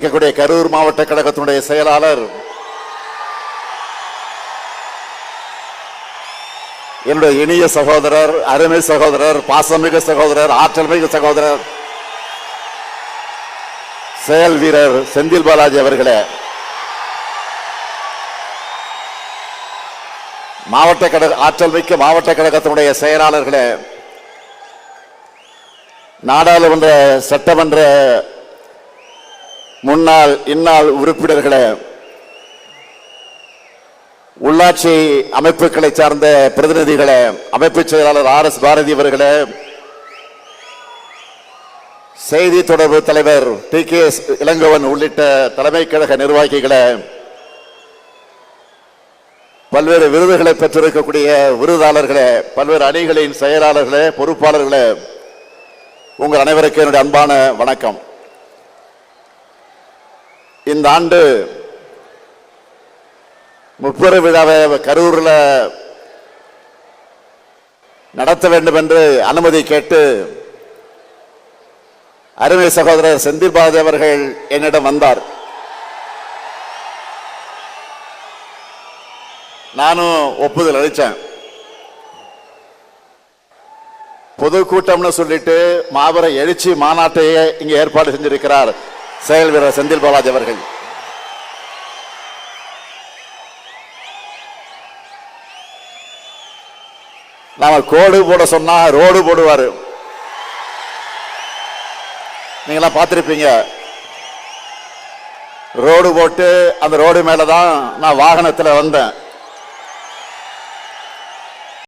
இருக்கக்கூடிய கரூர் மாவட்ட கழகத்தினுடைய செயலாளர் என்னுடைய இனிய சகோதரர், அருமை சகோதரர், பாசமிகு சகோதரர், ஆற்றல் மிகு சகோதரர், செயல் வீரர் செந்தில் பாலாஜி அவர்களே, மாவட்ட கழக ஆற்றல் மிக்க மாவட்ட கழகத்தினுடைய செயலாளர்களே, நாடாளுமன்ற சட்டமன்ற முன்னாள் இந்நாள் உறுப்பினர்களே, உள்ளாட்சி அமைப்புகளை சார்ந்த பிரதிநிதிகளே, அமைப்பு செயலாளர் RS பாரதி அவர்களே, செய்தி தொடர்பு தலைவர் TK இளங்கோவன் உள்ளிட்ட தலைமை கழக நிர்வாகிகளே, பல்வேறு விருதுகளை பெற்றிருக்கக்கூடிய விருதாளர்களே, பல்வேறு அணிகளின் செயலாளர்களே, பொறுப்பாளர்களே, உங்கள் அனைவருக்கும் என்னுடைய அன்பான வணக்கம். இந்த ஆண்டு முப்பெரு விழாவை கரூரில் நடத்த வேண்டும் என்று அனுமதி கேட்டு அருமை சகோதரர் செந்தில் பாலாஜி அவர்கள் என்னிடம் வந்தார். நானும் ஒப்புதல் அளித்தேன். பொதுக்கூட்டம்னு சொல்லிட்டு மாபெரும் எழுச்சி மாநாட்டையே இங்க ஏற்பாடு செஞ்சிருக்கிறார் செயல் வீரர் செந்தில் பாலாஜி அவர்கள். நாம கோடு போட சொன்னா ரோடு போடுவாரு. நீங்களாம் பார்த்திருப்பீங்க. ரோடு போட்டு அந்த ரோடு மேலதான் நான் வாகனத்தில் வந்தேன்.